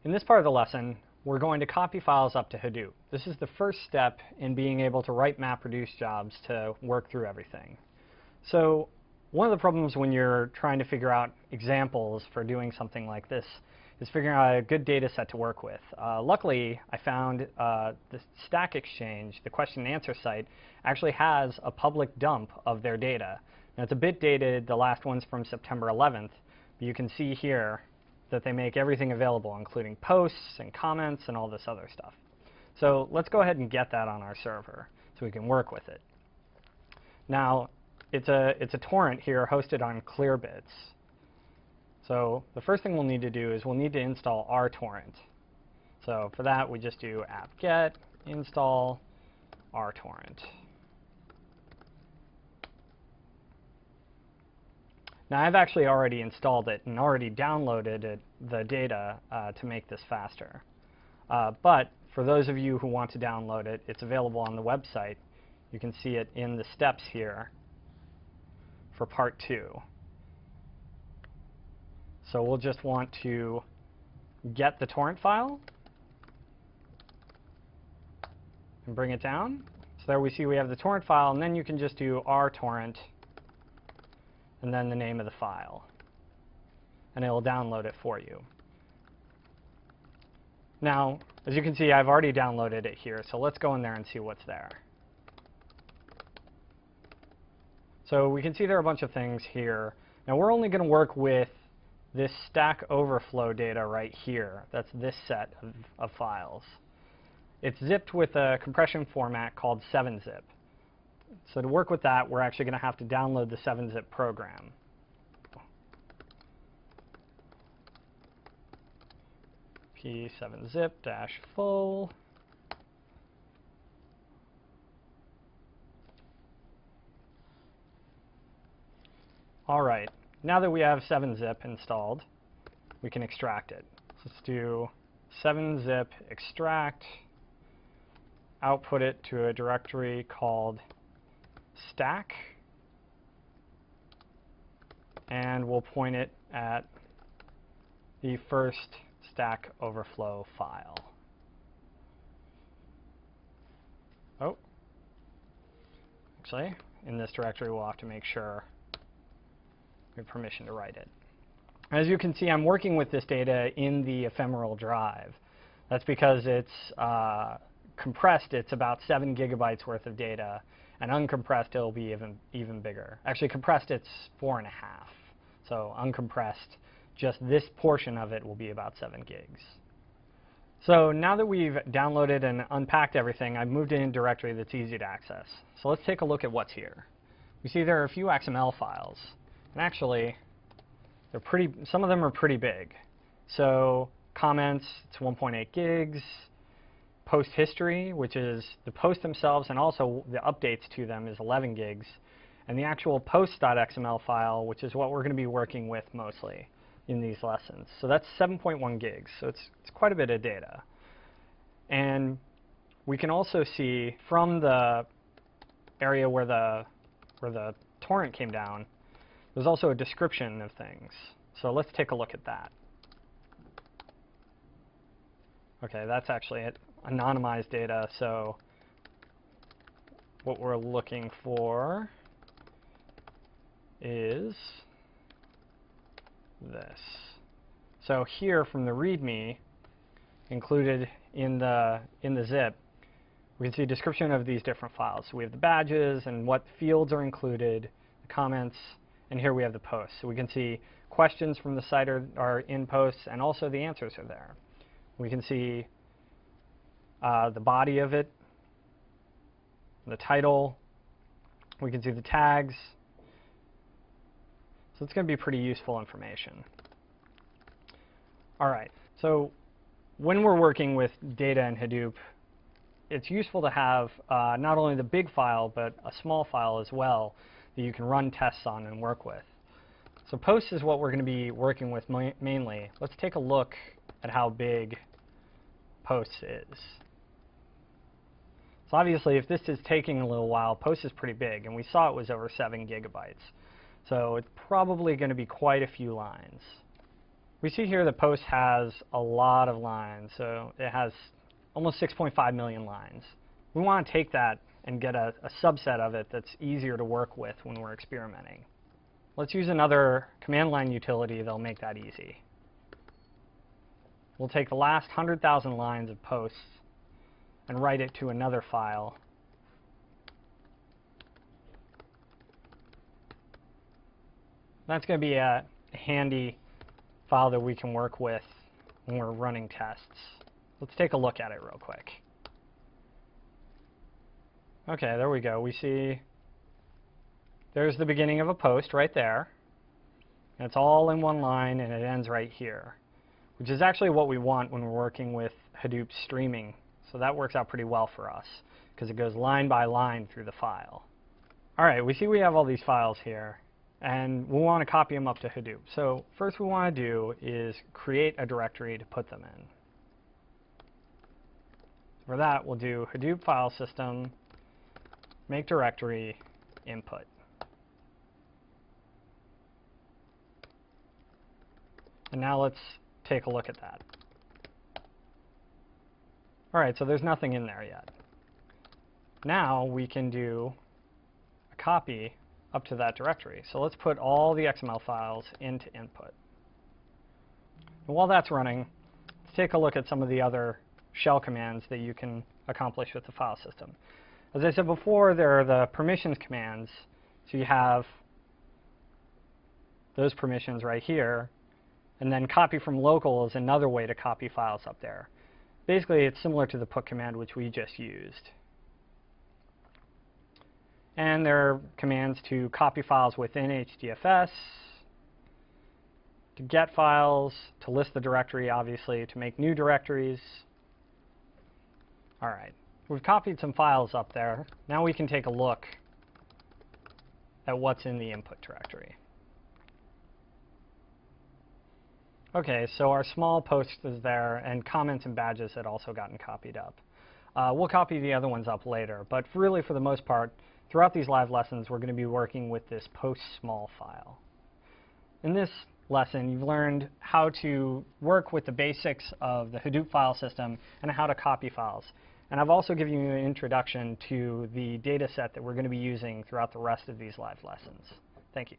In this part of the lesson, we're going to copy files up to Hadoop. This is the first step in being able to write MapReduce jobs to work through everything. So one of the problems when you're trying to figure out examples for doing something like this is figuring out a good data set to work with. Luckily, I found the Stack Exchange, the question and answer site, actually has a public dump of their data. Now, it's a bit dated. The last one's from September 11th. But you can see here that they make everything available, including posts and comments and all this other stuff. So let's go ahead and get that on our server so we can work with it. Now, it's a torrent here hosted on Clearbits. So the first thing we'll need to do is we'll need to install our torrent. So for that, we just do apt-get install rtorrent. Now, I've actually already installed it and already downloaded the data to make this faster. But for those of you who want to download it, it's available on the website. You can see it in the steps here for part 2. So we'll just want to get the torrent file and bring it down. So there we see we have the torrent file, and then you can just do rtorrent and then the name of the file, and it will download it for you. Now, as you can see, I've already downloaded it here, so let's go in there and see what's there. So we can see there are a bunch of things here. Now, we're only going to work with this Stack Overflow data right here. That's this set of files. It's zipped with a compression format called 7-zip. So to work with that, we're actually going to have to download the 7-zip program. p7zip-full. All right, now that we have 7-zip installed, we can extract it. So let's do 7-zip extract, output it to a directory called stack, and we'll point it at the first Stack Overflow file. Oh, actually, in this directory, we'll have to make sure we have permission to write it. As you can see, I'm working with this data in the ephemeral drive. That's because it's compressed. It's about 7 gigabytes worth of data, and uncompressed, it'll be even bigger. Actually, compressed, it's 4.5. So uncompressed, just this portion of it will be about 7 gigs. So now that we've downloaded and unpacked everything, I've moved it in a directory that's easy to access. So let's take a look at what's here. We see there are a few XML files, and actually, some of them are pretty big. So comments, it's 1.8 gigs. Post history, which is the posts themselves and also the updates to them, is 11 gigs. And the actual post.xml file, which is what we're going to be working with mostly in these lessons. So that's 7.1 gigs. So it's quite a bit of data. And we can also see from the area where the torrent came down, there's also a description of things. So let's take a look at that. OK, that's actually it. Anonymized data, so what we're looking for is this. So here from the README, included in the zip, we can see a description of these different files. So we have the badges and what fields are included, the comments, and here we have the posts. So we can see questions from the site are in posts, and also the answers are there. We can see the body of it, the title. We can see the tags. So it's going to be pretty useful information. All right, so when we're working with data in Hadoop, it's useful to have not only the big file, but a small file as well that you can run tests on and work with. So posts is what we're going to be working with mainly. Let's take a look at how big posts is. So obviously, if this is taking a little while, post is pretty big, and we saw it was over 7 gigabytes. So it's probably going to be quite a few lines. We see here the post has a lot of lines, so it has almost 6.5 million lines. We want to take that and get a subset of it that's easier to work with when we're experimenting. Let's use another command line utility that'll make that easy. We'll take the last 100,000 lines of posts and write it to another file. That's going to be a handy file that we can work with when we're running tests. Let's take a look at it real quick. Okay, there we go. We see there's the beginning of a post right there. And it's all in one line, and it ends right here, which is actually what we want when we're working with Hadoop streaming. So that works out pretty well for us, because it goes line by line through the file. All right, we see we have all these files here, and we want to copy them up to Hadoop. So first we want to do is create a directory to put them in. For that, we'll do Hadoop file system, make directory, input. And now let's take a look at that. All right, so there's nothing in there yet. Now we can do a copy up to that directory. So let's put all the XML files into input. And while that's running, let's take a look at some of the other shell commands that you can accomplish with the file system. As I said before, there are the permissions commands. So you have those permissions right here. And then copy from local is another way to copy files up there. Basically, it's similar to the put command, which we just used. And there are commands to copy files within HDFS, to get files, to list the directory, obviously, to make new directories. All right, we've copied some files up there. Now we can take a look at what's in the input directory. Okay, so our small post is there, and comments and badges had also gotten copied up. We'll copy the other ones up later, but really for the most part, throughout these live lessons, we're going to be working with this post small file. In this lesson, you've learned how to work with the basics of the Hadoop file system and how to copy files. And I've also given you an introduction to the data set that we're going to be using throughout the rest of these live lessons. Thank you.